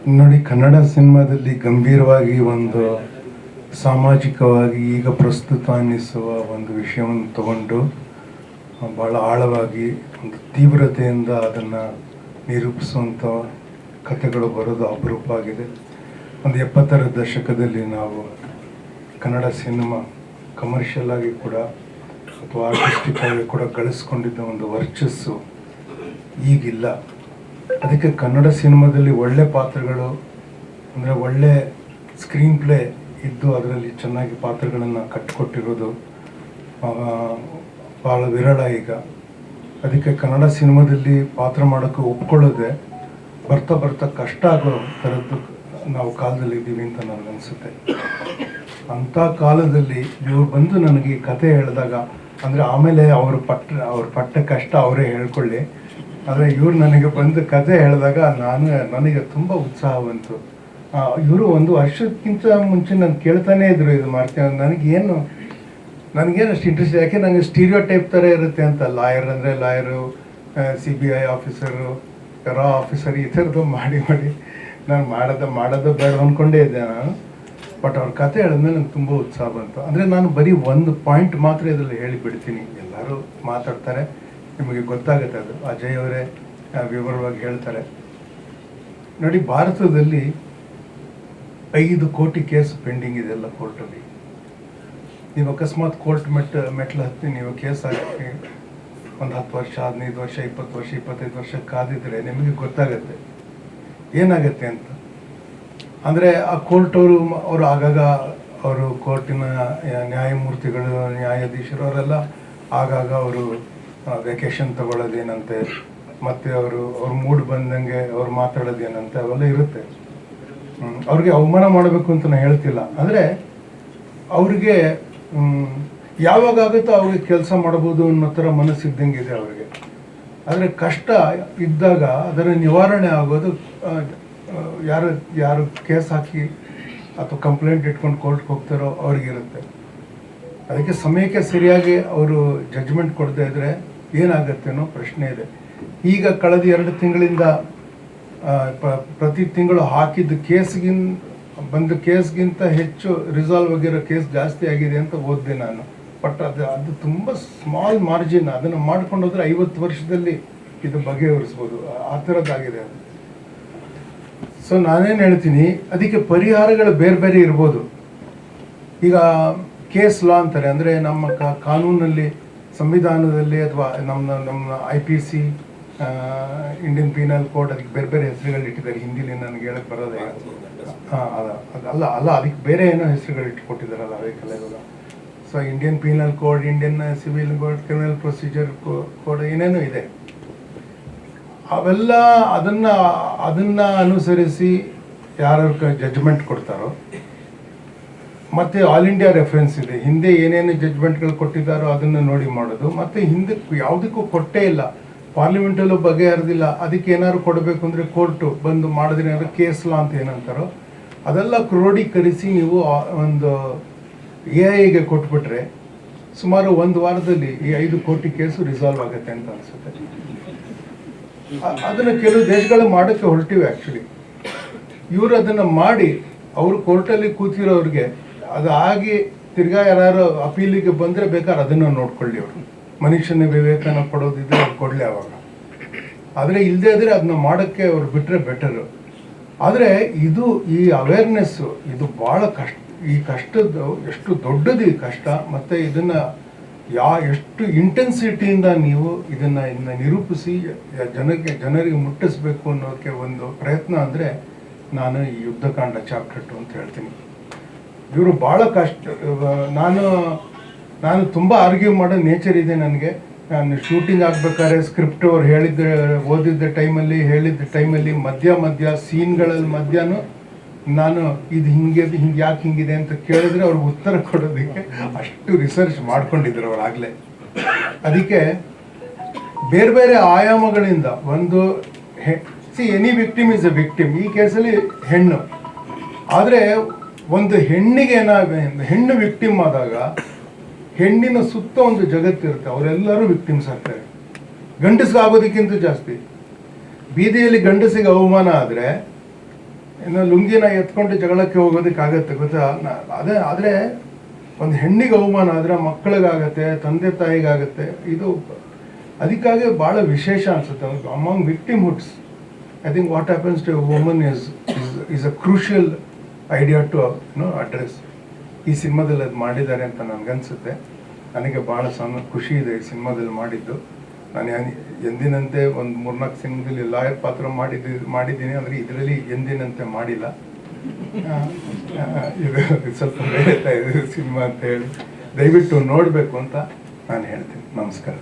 ನೋಡಿ, ಕನ್ನಡ ಸಿನಿಮಾದಲ್ಲಿ ಗಂಭೀರವಾಗಿ ಒಂದು ಸಾಮಾಜಿಕವಾಗಿ ಈಗ ಪ್ರಸ್ತುತ ಅನ್ನಿಸುವ ಒಂದು ವಿಷಯವನ್ನು ತಗೊಂಡು ಭಾಳ ಆಳವಾಗಿ ಒಂದು ತೀವ್ರತೆಯಿಂದ ಅದನ್ನು ನಿರೂಪಿಸುವಂಥ ಕಥೆಗಳು ಬರೋದು ಅಪರೂಪ ಆಗಿದೆ. ಒಂದು 70ರ ದಶಕದಲ್ಲಿ ನಾವು ಕನ್ನಡ ಸಿನಿಮಾ ಕಮರ್ಷಿಯಲ್ ಆಗಿ ಕೂಡ ಅಥವಾ ಆರ್ಟಿಸ್ಟಿಕ್ ಆಗಿ ಕೂಡ ಗಳಿಸ್ಕೊಂಡಿದ್ದ ಒಂದು ವರ್ಚಸ್ಸು ಈಗಿಲ್ಲ. ಅದಕ್ಕೆ ಕನ್ನಡ ಸಿನಿಮಾದಲ್ಲಿ ಒಳ್ಳೆ ಪಾತ್ರಗಳು ಅಂದರೆ ಒಳ್ಳೆ ಸ್ಕ್ರೀನ್ ಪ್ಲೇ ಇದ್ದು ಅದರಲ್ಲಿ ಚೆನ್ನಾಗಿ ಪಾತ್ರಗಳನ್ನು ಕಟ್ಟಿಕೊಟ್ಟಿರೋದು ಭಾಳ ವಿರಳ ಈಗ. ಅದಕ್ಕೆ ಕನ್ನಡ ಸಿನಿಮಾದಲ್ಲಿ ಪಾತ್ರ ಮಾಡೋಕ್ಕೆ ಒಪ್ಕೊಳ್ಳೋದೆ ಬರ್ತಾ ಬರ್ತಾ ಕಷ್ಟ ಆಗೋ ಥರದ್ದು ನಾವು ಕಾಲದಲ್ಲಿದ್ದೀವಿ ಅಂತ ನನಗನ್ಸುತ್ತೆ. ಅಂಥ ಕಾಲದಲ್ಲಿ ಇವರು ಬಂದು ನನಗೆ ಈ ಕಥೆ ಹೇಳಿದಾಗ ಅಂದರೆ ಆಮೇಲೆ ಅವ್ರ ಪಟ್ಟ ಕಷ್ಟ ಅವರೇ ಹೇಳ್ಕೊಳ್ಳಿ, ಆದರೆ ಇವ್ರು ನನಗೆ ಬಂದು ಕಥೆ ಹೇಳಿದಾಗ ನನಗೆ ತುಂಬ ಉತ್ಸಾಹ ಬಂತು. ಇವರು ಒಂದು ವರ್ಷಕ್ಕಿಂತ ಮುಂಚೆ ನಾನು ಕೇಳ್ತಾನೇ ಇದ್ರು ಇದು ಮಾಡ್ತೇವೆ. ನನಗೇನು ಅಷ್ಟು ಇಂಟ್ರೆಸ್ಟ್, ಯಾಕೆ ನನಗೆ ಸ್ಟೀರಿಯೋ ಟೈಪ್ ಥರ ಇರುತ್ತೆ ಅಂತ. ಲಾಯರ್ ಅಂದರೆ ಲಾಯರು, CBI ಆಫೀಸರು, ರಾ ಆಫೀಸರ್, ಈ ಥರದ್ದು ಮಾಡಿ ನಾನು ಮಾಡೋದು ಬೇಡ ಅಂದ್ಕೊಂಡೇ ಇದ್ದೆ ನಾನು. ಬಟ್ ಅವ್ರ ಕತೆ ಹೇಳಿದ್ಮೇಲೆ ನನಗೆ ತುಂಬ ಉತ್ಸಾಹ ಬಂತು. ಅಂದರೆ ನಾನು ಬರೀ ಒಂದು ಪಾಯಿಂಟ್ ಮಾತ್ರ ಇದರಲ್ಲಿ ಹೇಳಿಬಿಡ್ತೀನಿ, ಎಲ್ಲರೂ ಮಾತಾಡ್ತಾರೆ, ನಿಮಗೆ ಗೊತ್ತಾಗುತ್ತೆ. ಅದು ಅಜಯ್ ಅವರೇ ವಿವರವಾಗಿ ಹೇಳ್ತಾರೆ. ನೋಡಿ, ಭಾರತದಲ್ಲಿ 5 ಕೋಟಿ ಕೇಸ್ ಪೆಂಡಿಂಗ್ ಇದೆ ಎಲ್ಲ ಕೋರ್ಟಲ್ಲಿ. ನೀವು ಅಕಸ್ಮಾತ್ ಕೋರ್ಟ್ ಮೆಟ್ಲು ಹತ್ತಿ ನೀವು ಕೇಸ್ ಹಾಕಿ ಒಂದು 10 ವರ್ಷ, 15 ವರ್ಷ, 20 ವರ್ಷ, 25 ವರ್ಷ ಕಾದಿದ್ರೆ ನಿಮಗೆ ಗೊತ್ತಾಗತ್ತೆ ಏನಾಗತ್ತೆ ಅಂತ. ಅಂದರೆ ಆ ಅವರು ಆಗಾಗ ಅವರು ಕೋರ್ಟಿನ ನ್ಯಾಯಮೂರ್ತಿಗಳು, ನ್ಯಾಯಾಧೀಶರು ಅವರೆಲ್ಲ ಆಗಾಗ ಅವರು ವೆಕೇಶನ್ ತಗೊಳ್ಳೋದೇನಂತೆ, ಮತ್ತು ಅವ್ರ ಮೂಡ್ ಬಂದಂಗೆ ಅವ್ರು ಮಾತಾಡೋದೇನಂತೆ, ಅವೆಲ್ಲ ಇರುತ್ತೆ. ಅವ್ರಿಗೆ ಅವಮಾನ ಮಾಡಬೇಕು ಅಂತ ನಾನು ಹೇಳ್ತಿಲ್ಲ, ಅಂದರೆ ಅವ್ರಿಗೆ ಯಾವಾಗ ಆಗುತ್ತೋ ಅವ್ರಿಗೆ ಕೆಲಸ ಮಾಡ್ಬೋದು ಅನ್ನೋ ಥರ ಮನಸ್ಸಿದ್ದಂಗೆ ಇದೆ ಅವ್ರಿಗೆ. ಆದರೆ ಕಷ್ಟ ಇದ್ದಾಗ ಅದರ ನಿವಾರಣೆ ಆಗೋದು ಯಾರು ಕೇಸ್ ಹಾಕಿ ಅಥವಾ ಕಂಪ್ಲೇಂಟ್ ಇಟ್ಕೊಂಡು ಕೋರ್ಟ್ಗೆ ಹೋಗ್ತಾರೋ ಅವ್ರಿಗಿರುತ್ತೆ. ಅದಕ್ಕೆ ಸಮಯಕ್ಕೆ ಸರಿಯಾಗಿ ಅವರು ಜಡ್ಜ್ಮೆಂಟ್ ಕೊಡದೇ ಇದ್ದರೆ ಏನಾಗುತ್ತೆ ಅನ್ನೋ ಪ್ರಶ್ನೆ ಇದೆ. ಈಗ ಕಳೆದ 2 ತಿಂಗಳಿಂದ ಪ್ರತಿ ತಿಂಗಳು ಹಾಕಿದ್ದ ಕೇಸ್ಗಿಂತ ಹೆಚ್ಚು ರಿಸಾಲ್ವ್ ಆಗಿರೋ ಕೇಸ್ ಜಾಸ್ತಿ ಆಗಿದೆ ಅಂತ ಓದಿದೆ ನಾನು. ಬಟ್ ಅದು ತುಂಬ ಸ್ಮಾಲ್ ಮಾರ್ಜಿನ್. ಅದನ್ನು ಮಾಡ್ಕೊಂಡು ಹೋದ್ರೆ 50 ವರ್ಷದಲ್ಲಿ ಇದು ಬಗೆಹರಿಸ್ಬೋದು, ಆ ಥರದ್ದಾಗಿದೆ ಅದು. ಸೊ ನಾನೇನು ಹೇಳ್ತೀನಿ, ಅದಕ್ಕೆ ಪರಿಹಾರಗಳು ಬೇರೆ ಬೇರೆ ಇರ್ಬೋದು. ಈಗ ಕೇಸ್ ಲಾ ಅಂತಾರೆ, ಅಂದರೆ ನಮ್ಮ ಕಾನೂನಲ್ಲಿ, ಸಂವಿಧಾನದಲ್ಲಿ, ಅಥವಾ ನಮ್ಮ IPC, ಇಂಡಿಯನ್ ಪೀನಲ್ ಕೋಡ್, ಅದಕ್ಕೆ ಬೇರೆ ಬೇರೆ ಹೆಸರುಗಳು ಇಟ್ಟಿದ್ದಾರೆ. ಹಿಂದಿಲಿ ನನಗೆ ಹೇಳಕ್ಕೆ ಬರೋದೇ ಅಲ್ಲ ಅದಕ್ಕೆ ಬೇರೆ ಏನೋ ಹೆಸರುಗಳು ಇಟ್ಕೊಟ್ಟಿದ್ದಾರಲ್ಲ, ಅದಕ್ಕೆಲ್ಲ ಇವಾಗ. So Indian penal code, Indian civil code, criminal procedure code, ಏನೇನೋ ಇದೆ. ಅವೆಲ್ಲ ಅದನ್ನು ಅನುಸರಿಸಿ ಯಾರು ಜಡ್ಜ್ಮೆಂಟ್ ಕೊಡ್ತಾರೋ, ಮತ್ತು ಆಲ್ ಇಂಡಿಯಾ ರೆಫರೆನ್ಸ್ ಇದೆ, ಹಿಂದೆ ಏನೇನು ಜಡ್ಜ್ಮೆಂಟ್ಗಳು ಕೊಟ್ಟಿದ್ದಾರೋ ಅದನ್ನು ನೋಡಿ ಮಾಡೋದು. ಮತ್ತು ಹಿಂದಕ್ಕೆ ಯಾವುದಕ್ಕೂ ಕೊಟ್ಟೇ ಇಲ್ಲ, ಪಾರ್ಲಿಮೆಂಟಲ್ಲೂ ಬಗೆಹರಿದಿಲ್ಲ, ಅದಕ್ಕೆ ಏನಾದ್ರು ಕೊಡಬೇಕು ಅಂದರೆ ಕೋರ್ಟು ಬಂದು ಮಾಡಿದ್ರೆ ಏನಾದ್ರು ಕೇಸ್ ಲಾ ಅಂತ ಏನಂತಾರೋ ಅದೆಲ್ಲ ಕ್ರೋಢೀಕರಿಸಿ ನೀವು ಒಂದು AI ಕೊಟ್ಬಿಟ್ರೆ ಸುಮಾರು 1 ವಾರದಲ್ಲಿ ಈ 5 ಕೋಟಿ ಕೇಸು ರಿಸಾಲ್ವ್ ಆಗುತ್ತೆ ಅಂತ ಅನಿಸುತ್ತೆ. ಅದನ್ನು ಕೆಲವು ದೇಶಗಳು ಮಾಡೋಕ್ಕೆ ಹೊರಟಿವೆ. ಆ್ಯಕ್ಚುಲಿ ಇವರು ಅದನ್ನು ಮಾಡಿ ಅವರು ಕೋರ್ಟಲ್ಲಿ ಕೂತಿರೋರಿಗೆ ಅದು ಆಗಿ ತಿರ್ಗಾ ಯಾರು ಅಪೀಲಿಗೆ ಬಂದರೆ ಬೇಕಾದ್ರೆ ಅದನ್ನು ನೋಡ್ಕೊಳ್ಳಿ. ಅವರು ಮನುಷ್ಯನ ವಿವೇಕನ ಕೊಡೋದಿದ್ರೆ ಅವ್ರು ಕೊಡಲಿ ಅವಾಗ. ಆದರೆ ಇಲ್ಲದೇ ಇದ್ರೆ ಅದನ್ನ ಮಾಡೋಕ್ಕೆ ಅವ್ರು ಬಿಟ್ಟರೆ ಬೆಟರು. ಆದರೆ ಈ ಅವೇರ್ನೆಸ್ಸು ಇದು ಭಾಳ ಕಷ್ಟ. ಈ ಕಷ್ಟದ್ದು ಎಷ್ಟು ದೊಡ್ಡದು ಈ ಕಷ್ಟ, ಮತ್ತು ಇದನ್ನು ಎಷ್ಟು ಇಂಟೆನ್ಸಿಟಿಯಿಂದ ನೀವು ಇದನ್ನು ನಿರೂಪಿಸಿ ಜನರಿಗೆ ಮುಟ್ಟಿಸ್ಬೇಕು ಅನ್ನೋಕ್ಕೆ ಒಂದು ಪ್ರಯತ್ನ ಅಂದರೆ ನಾನು ಈ ಯುದ್ಧಕಾಂಡ ಚಾಪ್ಟರ್ 2 ಅಂತ ಹೇಳ್ತೀನಿ. ಇವರು ಭಾಳ ಕಷ್ಟ. ನಾನು ತುಂಬ ಆರ್ಗ್ಯೂ ಮಾಡೋ ನೇಚರ್ ಇದೆ ನನಗೆ. ನಾನು ಶೂಟಿಂಗ್ ಆಗಬೇಕಾದ್ರೆ ಸ್ಕ್ರಿಪ್ಟ್ ಅವ್ರು ಓದಿದ್ದ ಟೈಮಲ್ಲಿ ಮಧ್ಯ ಸೀನ್ಗಳಲ್ಲಿ ಮಧ್ಯನೂ ನಾನು ಇದು ಹಿಂಗೆ ಯಾಕೆ ಹಿಂಗಿದೆ ಅಂತ ಕೇಳಿದ್ರೆ ಅವ್ರಿಗೆ ಉತ್ತರ ಕೊಡೋದಕ್ಕೆ ಅಷ್ಟು ರಿಸರ್ಚ್ ಮಾಡ್ಕೊಂಡಿದ್ರು ಅವ್ರು ಆಗಲೇ. ಅದಕ್ಕೆ ಬೇರೆ ಬೇರೆ ಆಯಾಮಗಳಿಂದ ಒಂದು any victim is A victim. ಈ ಕೇಸಲ್ಲಿ ಹೆಣ್ಣು, ಆದರೆ ಒಂದು ಹೆಣ್ಣು ವಿಕ್ಟಿಮ್ ಆದಾಗ ಹೆಣ್ಣಿನ ಸುತ್ತ ಒಂದು ಜಗತ್ತಿರುತ್ತೆ, ಅವರೆಲ್ಲರೂ ವಿಕ್ಟಿಮ್ಸ್ ಆಗ್ತಾರೆ. ಗಂಡಸಿಗೆ ಆಗೋದಕ್ಕಿಂತ ಜಾಸ್ತಿ. ಬೀದಿಯಲ್ಲಿ ಗಂಡಸಿಗೆ ಅವಮಾನ ಆದರೆ ಇನ್ನು ಲುಂಗಿನ ಎತ್ಕೊಂಡು ಜಗಳಕ್ಕೆ ಹೋಗೋದಕ್ಕಾಗತ್ತೆ ಗೊತ್ತಾ? ಆದರೆ ಒಂದು ಹೆಣ್ಣಿಗೆ ಅವಮಾನ ಆದರೆ ಮಕ್ಕಳಿಗಾಗತ್ತೆ, ತಂದೆ ತಾಯಿಗಾಗತ್ತೆ. ಇದು ಅದಕ್ಕಾಗಿ ಭಾಳ ವಿಶೇಷ ಅನಿಸುತ್ತೆ. Among victimhoods I think what happens to woman is a crucial idea to address. ಈ ಸಿನಿಮಾದಲ್ಲಿ ಅದು ಮಾಡಿದ್ದಾರೆ ಅಂತ ನನಗನ್ಸುತ್ತೆ. ನನಗೆ ಭಾಳ ಖುಷಿ ಇದೆ ಈ ಸಿನಿಮಾದಲ್ಲಿ ಮಾಡಿದ್ದು. ನಾನು ಎಂದಿನಂತೆ ಒಂದು 3-4 ಸಿನಿಮಾದಲ್ಲಿ ಲಾಯರ್ ಪಾತ್ರ ಮಾಡಿದ್ದೀನಿ, ಅಂದರೆ ಇದರಲ್ಲಿ ಎಂದಿನಂತೆ ಮಾಡಿಲ್ಲ. ಇದು ಸ್ವಲ್ಪ ಬೇರೆ ಸಿನಿಮಾ ಅಂತ ಹೇಳಿ ದಯವಿಟ್ಟು ನೋಡಬೇಕು ಅಂತ ನಾನು ಹೇಳ್ತೀನಿ. ನಮಸ್ಕಾರ.